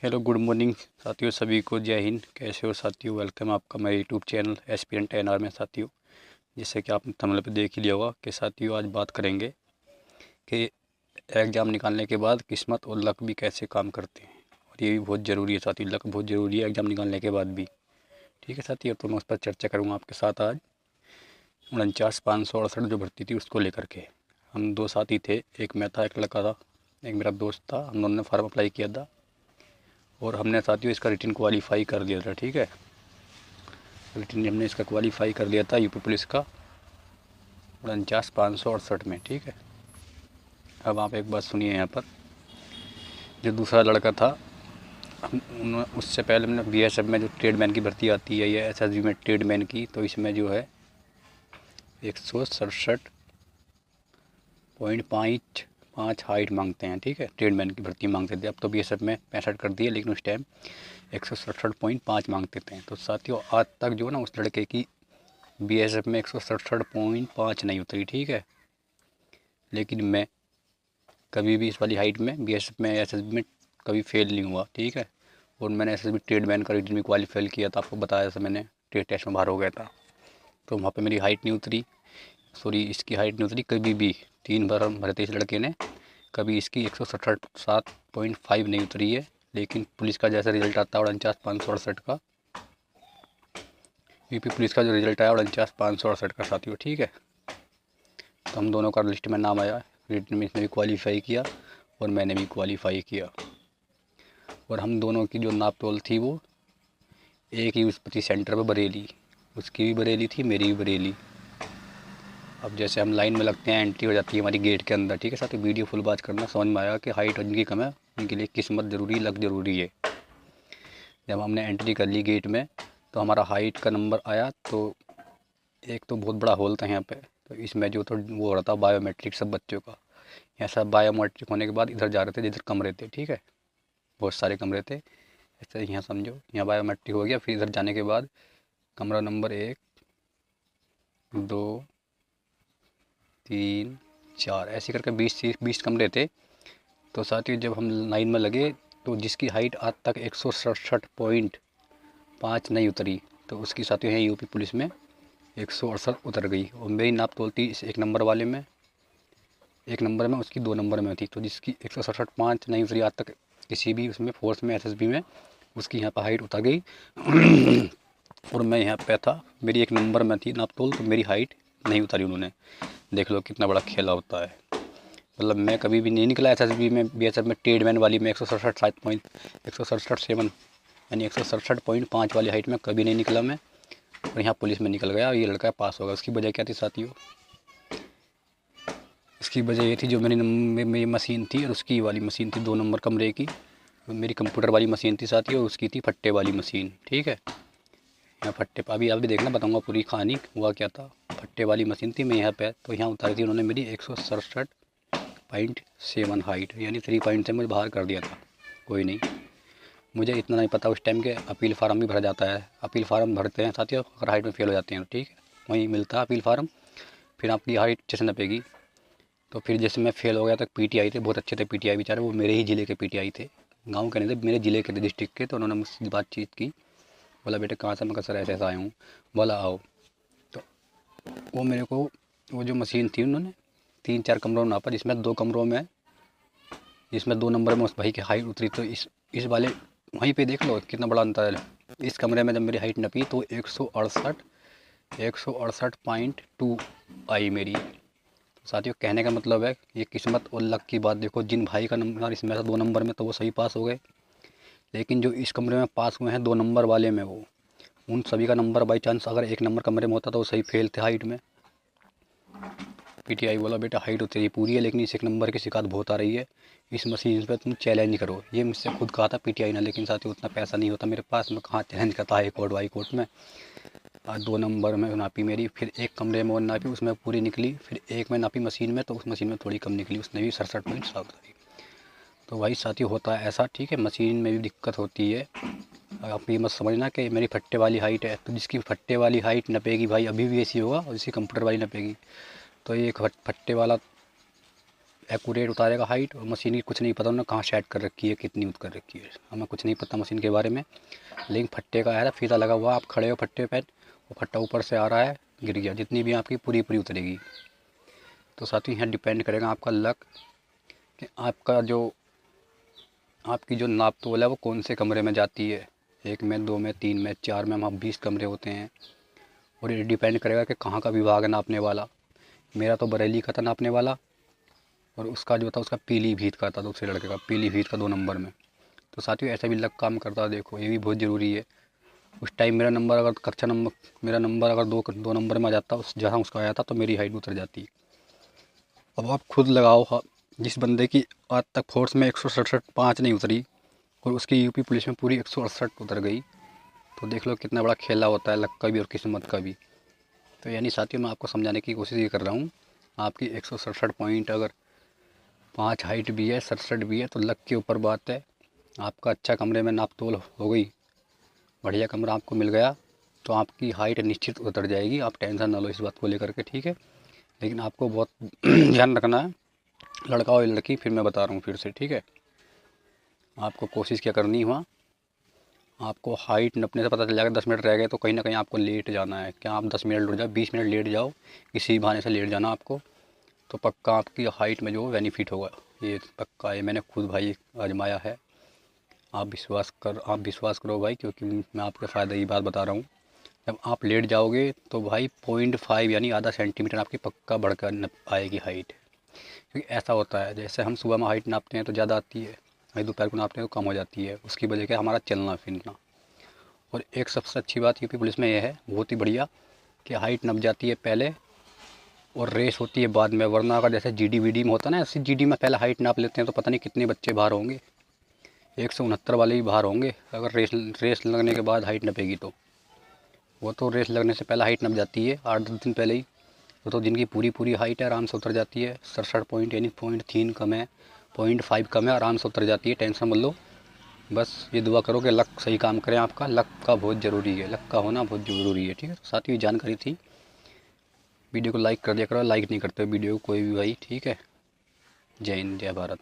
Hello good morning साथियों, सभी को जय हिंद। कैसे हो साथियों? वेलकम आपका मेरे यूट्यूब चैनल एस्पिरेंट एनआर में साथियों। जैसे कि आपने थंबनेल पे देख ही लिया होगा कि साथियों आज बात करेंगे कि एग्ज़ाम निकालने के बाद किस्मत और लक भी कैसे काम करते हैं, और ये भी बहुत ज़रूरी है साथियों। लक बहुत ज़रूरी है एग्ज़ाम निकालने के बाद भी। ठीक है साथियों, तो मैं उस पर चर्चा करूँगा आपके साथ आज। 49,568 जो भर्ती थी उसको लेकर के हम दो साथी थे, एक मैं था, एक लड़का था, एक मेरा दोस्त था। हम दोनों ने फॉर्म अप्लाई किया था और हमने साथियों इसका रिटन क्वालिफाई कर दिया था। ठीक है, रिटन हमने इसका क्वालिफाई कर लिया था यूपी पुलिस का 49,568 में। ठीक है, अब आप एक बात सुनिए। यहाँ पर जो दूसरा लड़का था, उससे पहले हमने बीएसएफ में जो ट्रेडमैन की भर्ती आती है या एसएसबी में ट्रेडमैन की, तो इसमें जो है 167.5 हाइट मांगते हैं। ठीक है, ट्रेडमैन की भर्ती मांगते थे। अब तो बीएसएफ में 65 कर दिए, लेकिन उस टाइम 167.5 मांगते थे। तो साथियों आज तक जो ना उस लड़के की बीएसएफ में 167.5 नहीं उतरी। ठीक है, लेकिन मैं कभी भी इस वाली हाइट में बीएसएफ में एसएसबी में कभी फेल नहीं हुआ। ठीक है, और मैंने एसएसबी ट्रेडमैन का रिटन भी क्वालिफाई किया था, आपको बताया था मैंने। ट्रेड टेस्ट में बाहर हो गया था, तो वहाँ पे मेरी हाइट नहीं उतरी। सॉरी, इसकी हाइट नहीं उतरी कभी भी। 3 बार हम भरे थे इस लड़के ने, कभी इसकी 167.5 नहीं उतरी है। लेकिन पुलिस का जैसा रिजल्ट आता है 49,568 का, यूपी पुलिस का जो रिजल्ट आया 49,568 का साथियों। ठीक है, तो हम दोनों का लिस्ट में नाम आया। रिटन में इसने भी क्वालिफाई किया और मैंने भी क्वालिफाई किया, और हम दोनों की जो नाप तोल थी वो एक ही यूनिवर्सिटी सेंटर पर बरेली। उसकी भी बरेली थी, मेरी भी बरेली। अब जैसे हम लाइन में लगते हैं, एंट्री हो जाती है हमारी गेट के अंदर। ठीक है साथ ही वीडियो फुल बात करना, समझ में आया कि हाइट जिनकी कम है उनके लिए किस्मत ज़रूरी, लक ज़रूरी है। जब हमने एंट्री कर ली गेट में, तो हमारा हाइट का नंबर आया। तो एक तो बहुत बड़ा हॉल था यहाँ पे, तो इसमें जो तो वो हो रहा था बायोमेट्रिक सब बच्चों का। यहाँ सब बायोमेट्रिक होने के बाद इधर जा रहे थे जिधर कमरे थे। ठीक है, बहुत सारे कमरे थे। ऐसे यहाँ समझो, यहाँ बायोमेट्रिक हो गया, फिर इधर जाने के बाद कमरा नंबर 1, 2, 3, 4 ऐसे करके 20 कमरे थे। तो साथियों जब हम लाइन में लगे, तो जिसकी हाइट आज तक 167.5 नहीं उतरी, तो उसकी साथियों है यूपी पुलिस में 168 उतर गई। और मेरी नाप तोलती इस एक नंबर वाले में, एक नंबर में, उसकी 2 नंबर में थी। तो जिसकी 167.5 नहीं उतरी आज तक किसी भी उसमें फोर्स में एसएसबी में, उसकी यहाँ पर हाइट उतर गई। और मैं यहाँ पे था, मेरी एक नंबर में थी नाप तोल, तो मेरी हाइट नहीं उतारी उन्होंने। देख लो कितना बड़ा खेला होता है। मतलब मैं कभी भी नहीं निकला एसएसबी में, बीएसएफ में ट्रेडमैन वाली में 167 यानी 167.5 वाली हाइट में कभी नहीं निकला मैं। और यहाँ पुलिस में निकल गया और ये लड़का पास होगा। उसकी वजह क्या थी साथियों? इसकी वजह ये थी, जो मेरी मशीन थी और उसकी वाली मशीन थी 2 नंबर कमरे की। मेरी कंप्यूटर वाली मशीन थी साथियों, उसकी थी फट्टे वाली मशीन। ठीक है, यहाँ फट्टे अभी आप भी देखना, बताऊँगा पूरी कहानी हुआ क्या था। फट्टे वाली मशीन थी, मैं यहाँ पे, तो यहाँ उतारी थी उन्होंने मेरी 167.7 हाइट, यानी 3 पॉइंट से मुझे बाहर कर दिया था। कोई नहीं, मुझे इतना नहीं पता उस टाइम के अपील फार्म भी भरा जाता है। अपील फार्म भरते हैं साथियों, अगर हाइट में फेल हो जाते हैं तो। ठीक है, वहीं मिलता है अपील फार्म, फिर आपकी हाइट अच्छे से नपेगी। तो फिर जैसे मैं फेल हो गया, तो पीटीआई थे, बहुत अच्छे थे पीटीआई बेचारे, वो मेरे ही ज़िले के पीटीआई थे, गाँव के नहीं थे, मेरे ज़िले के थे, डिस्ट्रिक्ट के। तो उन्होंने मुझसे बातचीत की, बोला बेटे कहाँ से? मैं कहा सर ऐसे ऐसा आया हूँ। बोला आओ। तो वो मेरे को वो जो मशीन थी उन्होंने 3-4 कमरों में नापा, जिसमें 2 कमरों में, जिसमें 2 नंबर में उस भाई की हाइट उतरी। तो इस वाले वहीं पे देख लो कितना बड़ा अंतर है। इस कमरे में जब मेरी हाइट नपी तो 168.2 आई मेरी। तो साथियों कहने का मतलब है, ये किस्मत और लक की बात। देखो जिन भाई का नंबर इसमें था 2 नंबर में, तो वो सही पास हो गए। लेकिन जो इस कमरे में पास हुए हैं 2 नंबर वाले में, वो उन सभी का नंबर बाई चांस अगर 1 नंबर कमरे में होता तो वो सही फेल थे हाइट में। पीटीआई बोला बेटा हाइट तो तेरी पूरी है, लेकिन इस 1 नंबर की शिकायत बहुत आ रही है, इस मशीन पे तुम चैलेंज करो। ये मुझसे खुद कहा था पीटीआई ने, लेकिन साथियों उतना पैसा नहीं होता मेरे पास, मैं कहाँ चैलेंज करता हाई कोर्ट वाई कोर्ट में। आज 2 नंबर में नापी मेरी, फिर एक कमरे में और नापी, उसमें पूरी निकली। फिर एक में नापी मशीन में, तो उस मशीन में थोड़ी कम निकली, उसने भी 67.7 उतारी। तो भाई साथियों होता है ऐसा। ठीक है, मशीन में भी दिक्कत होती है। आप ये मत समझना कि मेरी फट्टे वाली हाइट है, तो जिसकी फट्टे वाली हाइट नपेगी भाई अभी भी ऐसी होगा, और जिसकी कंप्यूटर वाली नपेगी। तो ये एक फट्टे वाला एक्यूरेट उतारेगा हाइट, और मशीन की कुछ नहीं पता उन्होंने कहाँ सेट कर रखी है, कितनी कर रखी है, हमें कुछ नहीं पता मशीन के बारे में। लेकिन फट्टे का है, फीता लगा हुआ, आप खड़े हो फट्टे पे, वो फट्टा ऊपर से आ रहा है, गिर गया, जितनी भी आपकी पूरी पूरी उतरेगी। तो साथियों यहाँ डिपेंड करेगा आपका लक कि आपका जो आपकी जो नाप तोल है वो कौन से कमरे में जाती है, 1 में, 2 में, 3 में, 4 में, हम 20 कमरे होते हैं। और ये डिपेंड करेगा कि कहाँ का विभाग है नापने वाला। मेरा तो बरेली का था नापने वाला, और उसका जो था उसका पीलीभीत का था, दूसरे लड़के का पीलीभीत का 2 नंबर में। तो साथियों ऐसा भी लक काम करता है, देखो ये भी बहुत ज़रूरी है। उस टाइम मेरा नंबर अगर कक्षा नंबर मेरा नंबर अगर दो नंबर में आ जाता, उस जहाँ उसका आया था, तो मेरी हाइट उतर जाती। अब आप खुद लगाओ, जिस बंदे की आज तक फोर्स में 167.5 नहीं उतरी, और उसकी यूपी पुलिस में पूरी 168 उतर गई, तो देख लो कितना बड़ा खेला होता है लक का भी और किस्मत का भी। तो यानी साथियों मैं आपको समझाने की कोशिश ये कर रहा हूँ, आपकी 167 पॉइंट अगर 5 हाइट भी है, 67 भी है, तो लक के ऊपर बात है। आपका अच्छा कमरे में नाप तोल हो गई, बढ़िया कमरा आपको मिल गया, तो आपकी हाइट निश्चित उतर जाएगी। आप टेंशन ना लो इस बात को लेकर के, ठीक है। लेकिन आपको बहुत ध्यान रखना है, लड़का और लड़की, फिर मैं बता रहा हूँ फिर से, ठीक है। आपको कोशिश क्या करनी हुआ, आपको हाइट नपने से पता चल जाएगा 10 मिनट रह गए तो कहीं ना कहीं आपको लेट जाना है। क्या आप 10 मिनट लेट जाओ, 20 मिनट लेट जाओ, किसी बहाने से लेट जाना आपको, तो पक्का आपकी हाइट में जो बेनिफिट होगा, ये पक्का है, मैंने खुद भाई आजमाया है। आप विश्वास करो भाई, क्योंकि मैं आपके फ़ायदे की बात बता रहा हूँ। जब आप लेट जाओगे तो भाई 0.5 यानी आधा सेंटीमीटर आपकी पक्का बढ़कर आएगी हाइट। क्योंकि ऐसा होता है, जैसे हम सुबह में हाइट नापते हैं तो ज़्यादा आती है, वही दोपहर को नापते हैं तो कम हो जाती है। उसकी वजह क्या, हमारा चलना फिरना। और एक सबसे अच्छी बात यूपी पुलिस में यह है, बहुत ही बढ़िया, कि हाइट नप जाती है पहले और रेस होती है बाद में। वरना अगर जैसे जीडी वीडी में होता है ना, ऐसे जीडी में पहले हाइट नाप लेते हैं तो पता नहीं कितने बच्चे बाहर होंगे, 169 वाले भी बाहर होंगे। अगर रेस लगने के बाद हाइट नपेगी तो वो तो रेस लगने से पहले हाइट नप जाती है, 8-10 दिन पहले ही। वो तो जिनकी पूरी पूरी हाइट है आराम से उतर जाती है, 67 पॉइंट यानी 0.3 कम है, 0.5 कम है, आराम से उतर जाती है, टेंशन मत लो। बस ये दुआ करो कि लक सही काम करें आपका, लक का बहुत ज़रूरी है, लक का होना बहुत ज़रूरी है, ठीक है। साथ ही जानकारी थी, वीडियो को लाइक कर दिया करो, लाइक नहीं करते वीडियो को कोई भी भाई, ठीक है। जय हिंद, जय भारत।